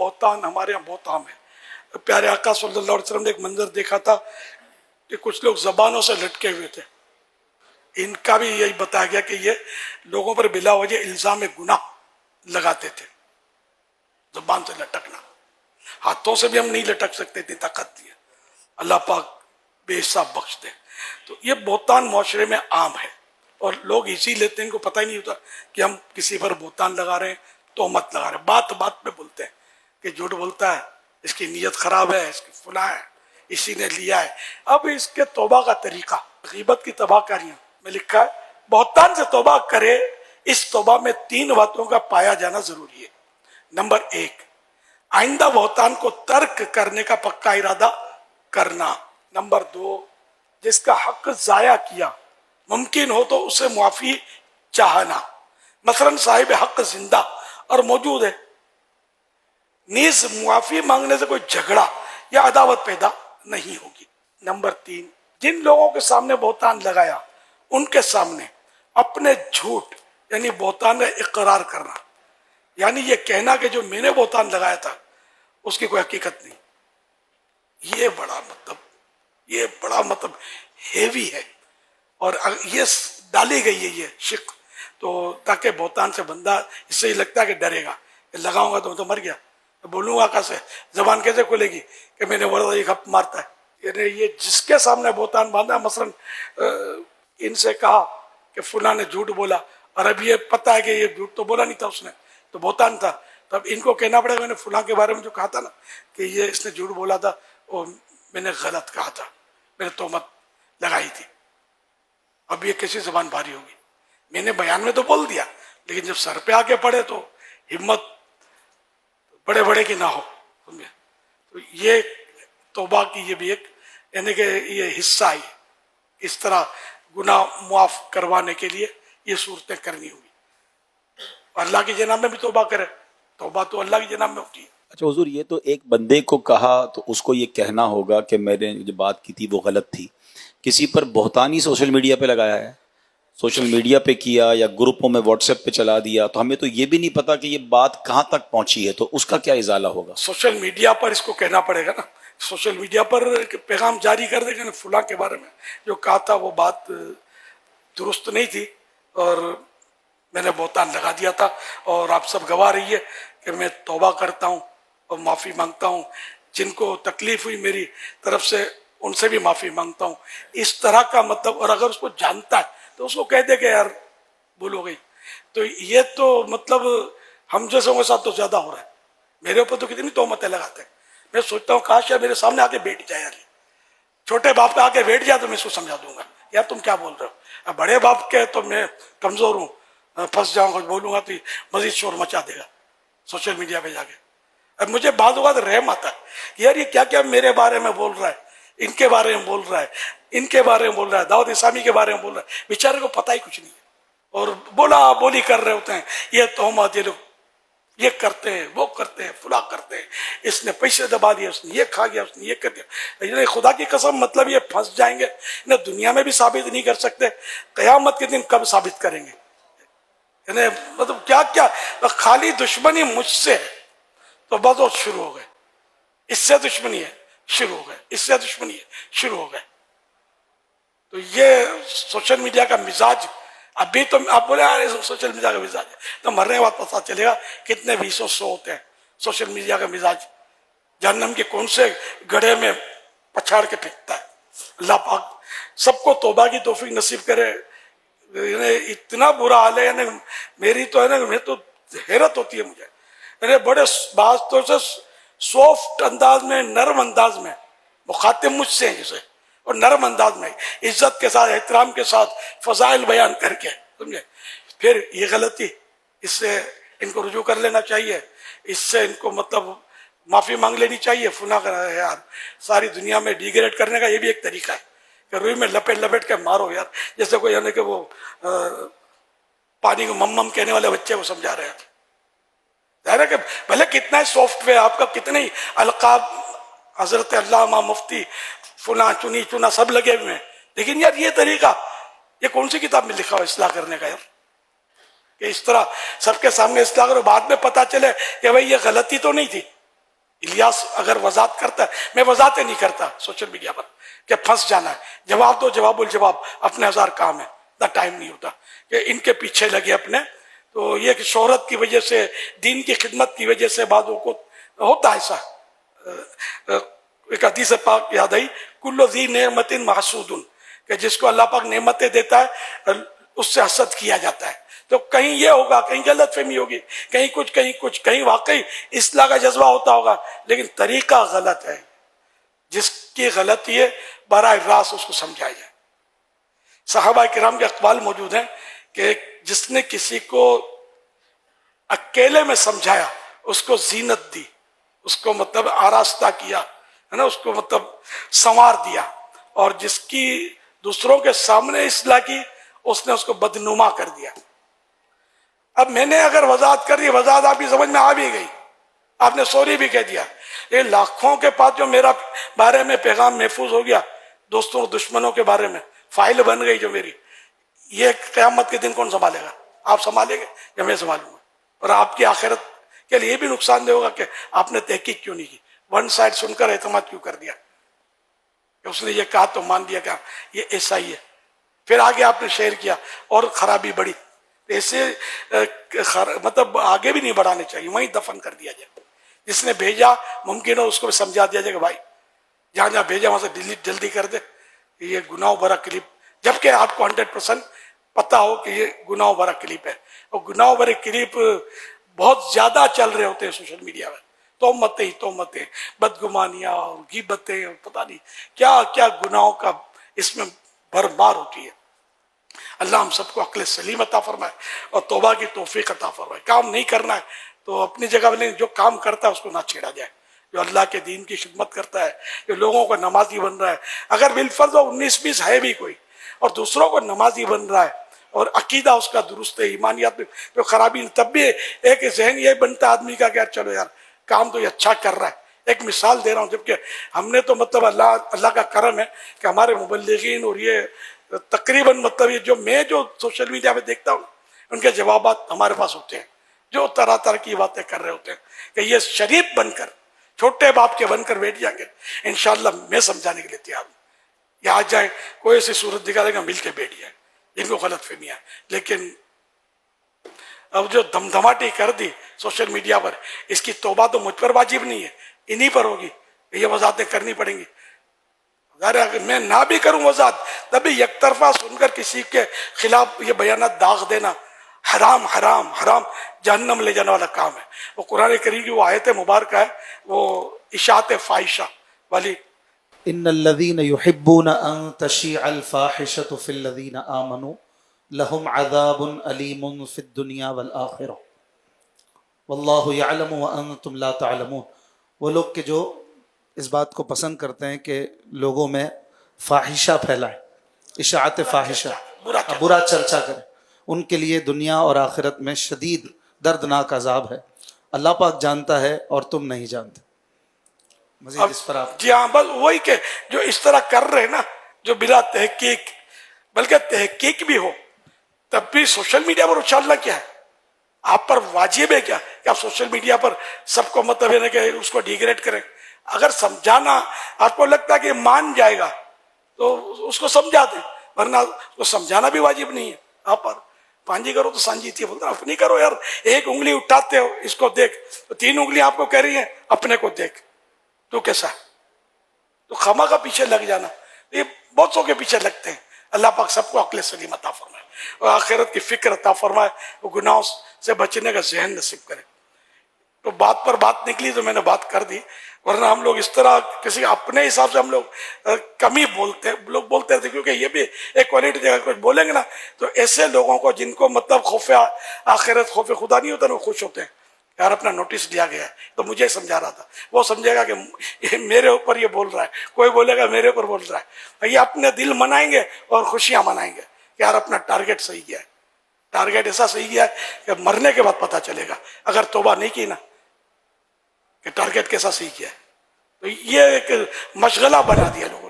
بہتان ہمارے یہاں بہت عام ہے. پیارے آقا صلی اللہ علیہ وسلم نے ایک منظر دیکھا تھا کہ کچھ لوگ زبانوں سے لٹکے ہوئے تھے. ان کا بھی یہی بتایا گیا کہ یہ لوگوں پر بلا وجہ الزام گناہ لگاتے تھے. زبان سے لٹکنا، ہاتھوں سے بھی ہم نہیں لٹک سکتے، اتنی طاقت نہیں ہے. اللہ پاک بے حساب بخش دے. تو یہ بہتان معاشرے میں عام ہے اور لوگ اسی لیتے ہیں، ان کو پتہ ہی نہیں ہوتا کہ ہم کسی پر بہتان لگا رہے ہیں، تہمت لگا رہے ہیں. بات بات پہ بولتے ہیں کہ جھوٹ بولتا ہے، اس کی نیت خراب ہے، اس کی فلاں ہے، اسی نے لیا ہے. اب اس کے توبہ کا طریقہ، غیبت کی تباہ کاریاں میں لکھا ہے بہتان سے توبہ کرے. اس توبہ میں 3 باتوں کا پایا جانا ضروری ہے. نمبر 1، آئندہ بہتان کو ترک کرنے کا پکا ارادہ کرنا. نمبر 2، جس کا حق ضائع کیا ممکن ہو تو اسے معافی چاہنا. مثلا صاحب حق زندہ اور موجود ہے، نیز معافی مانگنے سے کوئی جھگڑا یا عداوت پیدا نہیں ہوگی. نمبر 3، جن لوگوں کے سامنے بہتان لگایا ان کے سامنے اپنے جھوٹ یعنی بہتان کا اقرار کرنا، یعنی یہ کہنا کہ جو میں نے بہتان لگایا تھا اس کی کوئی حقیقت نہیں. یہ بڑا مطلب ہیوی ہے اور یہ ڈالی گئی ہے یہ شق، تو تاکہ بہتان سے بندہ اس سے ہی لگتا ہے کہ ڈرے گا کہ لگاؤں گا تو مر گیا، بولوں گا کیسے، زبان کیسے کھلے گی کہ میں نے ورنہ یہ گپ مارتا ہے. یعنی یہ جس کے سامنے بہتان باندھا، مثلا ان سے کہا کہ فلاں نے جھوٹ بولا اور اب یہ پتہ ہے کہ یہ جھوٹ تو بولا نہیں تھا اس نے، تو بہتان تھا. تو اب ان کو کہنا پڑے گا میں نے فلاں کے بارے میں جو کہا تھا نا کہ یہ اس نے جھوٹ بولا تھا، وہ میں نے غلط کہا تھا، میں نے تہمت لگائی تھی. اب یہ کیسی زبان بھاری ہوگی؟ میں نے بیان میں تو بول دیا، لیکن جب سر پہ آ کے پڑے تو ہمت بڑے بڑے کی نہ ہو. تو یہ توبہ کی یہ بھی ایک یعنی کہ یہ حصہ ہے. اس طرح گناہ معاف کروانے کے لیے یہ صورتیں کرنی ہوگی. اللہ کی جناب میں بھی توبہ کرے، توبہ تو اللہ کی جناب میں ہوتی ہے. اچھا حضور، یہ تو ایک بندے کو کہا تو اس کو یہ کہنا ہوگا کہ میں نے جو بات کی تھی وہ غلط تھی. کسی پر بہتانی سوشل میڈیا پہ لگایا ہے، سوشل میڈیا پہ کیا یا گروپوں میں واٹس ایپ پہ چلا دیا، تو ہمیں تو یہ بھی نہیں پتا کہ یہ بات کہاں تک پہنچی ہے، تو اس کا کیا ازالہ ہوگا؟ سوشل میڈیا پر اس کو کہنا پڑے گا نا، سوشل میڈیا پر پیغام جاری کر دے گا فلاں کے بارے میں جو کہا تھا وہ بات درست نہیں تھی اور میں نے بہتان لگا دیا تھا، اور آپ سب گواہ رہی ہے کہ میں توبہ کرتا ہوں اور معافی مانگتا ہوں. جن کو تکلیف ہوئی میری طرف سے ان سے بھی معافی مانگتا ہوں. اس طرح کا مطلب، اور اگر اس کو جانتا ہے تو اس کو کہہ دے کہ یار بھول ہو گئی. تو یہ تو مطلب ہم جیسوں کے ساتھ تو زیادہ ہو رہا ہے. میرے اوپر تو کتنی تہمتیں لگاتے ہیں. میں سوچتا ہوں کاش یار میرے سامنے آ کے بیٹھ جائے، یار چھوٹے باپ پہ آ کے بیٹھ جائے تو میں اس کو سمجھا دوں گا یار تم کیا بول رہے ہو. اب بڑے باپ کے تو میں کمزور ہوں، پھنس جاؤں گا، بولوں گا تو مزید شور مچا دے گا سوشل میڈیا پہ جا کے. اب مجھے بعض اوقات رحم آتا ہے کہ یار یہ کیا کیا میرے بارے میں بول رہا ہے، ان کے بارے میں بول رہا ہے، ان کے بارے میں بول رہا ہے، دعوت اسلامی کے بارے میں بول رہا ہے. بیچارے کو پتہ ہی کچھ نہیں ہے اور بولا بولی کر رہے ہوتے ہیں. یہ تہمت، یہ لوگ یہ کرتے ہیں، وہ کرتے ہیں، فلاں کرتے ہیں، اس نے پیسے دبا دیے، اس نے یہ کھا گیا، اس نے یہ کر دیا. خدا کی قسم مطلب یہ پھنس جائیں گے. انہیں دنیا میں بھی ثابت نہیں کر سکتے، قیامت کے دن کب ثابت کریں گے؟ یعنی مطلب کیا کیا خالی دشمنی مجھ سے ہے تو بس شروع ہو گئے، اس سے دشمنی ہے شروع ہو گئے، اس سے دشمنی ہے شروع ہو گئے. تو یہ سوشل میڈیا کا مزاج، ابھی تو آپ بولے یار سوشل میڈیا کا مزاج ہے، تو مرنے کے بعد پتہ چلے گا کتنے 20 ہوتے ہیں سوشل میڈیا کا مزاج. جہنم کے کون سے گڑھے میں پچھاڑ کے پھینکتا ہے. اللہ پاک سب کو توبہ کی توفیق نصیب کرے. اتنا برا حال ہے، یعنی میری تو ہے نا، میں تو حیرت ہوتی ہے مجھے. یعنی بڑے بعض تو سے سافٹ انداز میں، نرم انداز میں مخاطب مجھ سے ہیں جسے، اور نرم انداز میں عزت کے ساتھ، احترام کے ساتھ فضائل بیان کر کے، سمجھے، پھر یہ غلطی، اس سے ان کو رجوع کر لینا چاہیے، اس سے ان کو مطلب معافی مانگ لینی چاہیے. فنا کرا ہے یار، ساری دنیا میں ڈیگریڈ کرنے کا یہ بھی ایک طریقہ ہے کہ روئی میں لپیٹ لپیٹ کے مارو یار، جیسے کوئی یعنی کہ وہ پانی کو مم مم کہنے والے بچے کو سمجھا رہے ہیں. ظاہر ہے کہ بھلے کتنا ہی سافٹ ویئر آپ کا، کتنے ہی القاب حضرت علامہ مفتی فلاں چنی چنا سب لگے ہوئے ہیں، لیکن یار یہ طریقہ یہ کون سی کتاب میں لکھا ہو اصلاح کرنے کا یار؟ کہ اس طرح سب کے سامنے اصلاح کرو، بعد میں پتہ چلے کہ بھائی یہ غلطی تو نہیں تھی، الیاس اگر وضاحت کرتا ہے، میں وضاحتیں نہیں کرتا سوشل میڈیا پر کہ پھنس جانا ہے، جواب دو، جواب الجواب، اپنے ہزار کام ہے، اتنا ٹائم نہیں ہوتا کہ ان کے پیچھے لگے اپنے. تو یہ کہ شہرت کی وجہ سے، دین کی خدمت کی وجہ سے بعضوں کو ہوتا ہے ایسا. ایک حدیث پاک یاد آئی، کل ذی نعمت محسود، کہ جس کو اللہ پاک نعمتیں دیتا ہے اس سے حسد کیا جاتا ہے. تو کہیں یہ ہوگا، کہیں غلط فہمی ہوگی، کہیں کچھ کہیں واقعی اصلاح کا جذبہ ہوتا ہوگا، لیکن طریقہ غلط ہے. جس کی غلطی ہے براہ راست اس کو سمجھایا جائے. صحابہ کرام کے اقوال موجود ہیں کہ جس نے کسی کو اکیلے میں سمجھایا، اس کو زینت دی، اس کو مطلب آراستہ کیا ہے نا، اس کو مطلب سنوار دیا، اور جس کی دوسروں کے سامنے اصلاح کی، اس نے اس کو بدنما کر دیا. اب میں نے اگر وضاحت کر دی، وضاحت آپ کی سمجھ میں آ بھی گئی، آپ نے سوری بھی کہہ دیا، یہ لاکھوں کے پاس جو میرا بارے میں پیغام محفوظ ہو گیا، دوستوں دشمنوں کے بارے میں فائل بن گئی جو میری، یہ قیامت کے دن کون سنبھالے گا؟ آپ سنبھالیں گے یا میں سنبھالوں گا؟ اور آپ کی آخرت کے لیے بھی نقصان دہ ہوگا کہ آپ نے تحقیق کیوں نہیں کی، ون سائڈ سن کر اعتماد کیوں کر دیا کہ اس نے یہ کہا تو مان لیا کہ یہ ایسا ہی ہے. پھر آگے آپ نے شیئر کیا اور خرابی بڑھی. ایسے مطلب آگے بھی نہیں بڑھانے چاہیے، وہیں دفن کر دیا جائے. جس نے بھیجا ممکن ہو اس کو بھی سمجھا دیا جائے کہ بھائی جہاں جہاں بھیجا وہاں سے ڈیلیٹ جلدی کر دے، یہ گناہ بھرا کلپ، جبکہ آپ کو 100% پتا ہو کہ یہ گناہ بھرا کلپ ہے. اور گناہ بھرے کلپ بہت زیادہ چل رہے ہوتے ہیں سوشل میڈیا میں، تہمتیں، بدگمانیاں اور غیبتیں اور پتہ نہیں کیا کیا گناہوں کا اس میں بھرمار ہوتی ہے. اللہ ہم سب کو عقل سلیم عطا فرمائے اور توبہ کی توفیق عطا فرمائے. کام نہیں کرنا ہے تو اپنی جگہ میں جو کام کرتا ہے اس کو نہ چھیڑا جائے. جو اللہ کے دین کی خدمت کرتا ہے، جو لوگوں کو نمازی بن رہا ہے، اگر بالفرض 19-20 ہے بھی کوئی اور دوسروں کو نمازی بن رہا ہے اور عقیدہ اس کا درست ہے، ایمانیات میں جو خرابی، تب بھی ایک ذہن یہ بنتا ہے آدمی کا کہ یار چلو یار کام تو یہ اچھا کر رہا ہے. ایک مثال دے رہا ہوں، جبکہ ہم نے تو مطلب اللہ کا کرم ہے کہ ہمارے مبلغین اور یہ تقریباً مطلب یہ جو سوشل میڈیا پہ دیکھتا ہوں ان کے جوابات ہمارے پاس ہوتے ہیں، جو طرح طرح کی باتیں کر رہے ہوتے ہیں کہ یہ شریف بن کر، چھوٹے باپ کے بن کر بیٹھ جائیں گے، انشاءاللہ میں سمجھانے کے لیے تیار ہوں. یا آ جائیں کوئی ایسی صورت دکھا دے گا، مل کے بیٹھ جائیں جن کو غلط فہمیاں. لیکن اب جو دھمدھماٹی کر دی سوشل میڈیا پر، اس کی توبہ تو مجھ پر واجب نہیں ہے، انہی پر ہوگی. یہ وضاحتیں کرنی پڑیں گی. اگر میں نہ بھی کروں وضاحت، تبھی یک طرفہ سن کر کسی کے خلاف یہ بیانات داغ دینا حرام حرام حرام، جہنم لے جانے والا کام ہے. وہ قرآن کریم کی وہ آیت مبارکہ ہے، وہ اشاعت فاحشہ والی، ان الذين يحبون ان تشيع الفاحشة في الذين آمنوا لهم عذاب أليم في الدنيا والآخرة والله يعلم وأنتم لا تعلمون. وہ لوگ کہ جو اس بات کو پسند کرتے ہیں کہ لوگوں میں فاحشہ پھیلائے، اشاعت فاحشہ، برا چرچا کریں، ان کے لیے دنیا اور آخرت میں شدید دردناک عذاب ہے. اللہ پاک جانتا ہے اور تم نہیں جانتے. مزید اس پر آپ. جی ہاں، بس وہی کہ جو اس طرح کر رہے نا، جو بلا تحقیق، بلکہ تحقیق بھی ہو تب بھی سوشل میڈیا پر اچھالنا کیا ہے؟ آپ پر واجب ہے کیا کہ آپ سوشل میڈیا پر سب کو مطلب ہے کہ اس کو ڈیگریڈ کریں؟ اگر سمجھانا آپ کو لگتا ہے کہ مان جائے گا تو اس کو سمجھا دیں، ورنہ اس کو سمجھانا بھی واجب نہیں ہے. آپ پر پانجی کرو تو سانجی تھی، بولتا اپنی کرو یار. ایک انگلی اٹھاتے ہو، اس کو دیکھ، تو 3 انگلیاں آپ کو کہہ رہی ہیں اپنے کو دیکھ، تو کیسا ہے؟ تو خما کا پیچھے لگ جانا، یہ بہت سو کے پیچھے لگتے ہیں. اللہ پاک سب کو عقل سلیم عطا فرمائے اور آخرت کی فکر عطا فرمائے، وہ گناہوں سے بچنے کا ذہن نصیب کرے. تو بات پر بات نکلی تو میں نے بات کر دی، ورنہ ہم لوگ اس طرح کسی اپنے حساب سے ہم لوگ کم ہی لوگ بولتے رہتے، کیونکہ یہ بھی ایک کوالٹی جگہ کچھ بولیں گے نا تو ایسے لوگوں کو جن کو مطلب خوف آخرت، خوف خدا نہیں ہوتا نا، وہ خوش ہوتے ہیں یار اپنا نوٹس لیا گیا ہے. تو مجھے سمجھا رہا تھا، وہ سمجھے گا کہ یہ میرے اوپر یہ بول رہا ہے، کوئی بولے گا میرے اوپر بول رہا ہے. یہ اپنے دل منائیں گے اور خوشیاں منائیں گے کہ یار اپنا ٹارگیٹ صحیح کیا ہے. ٹارگیٹ ایسا صحیح کیا ہے کہ مرنے کے بعد پتہ چلے گا اگر توبہ نہیں کی نا کہ ٹارگیٹ کیسا صحیح کیا ہے. تو یہ ایک مشغلہ بنا دیا لوگوں نے.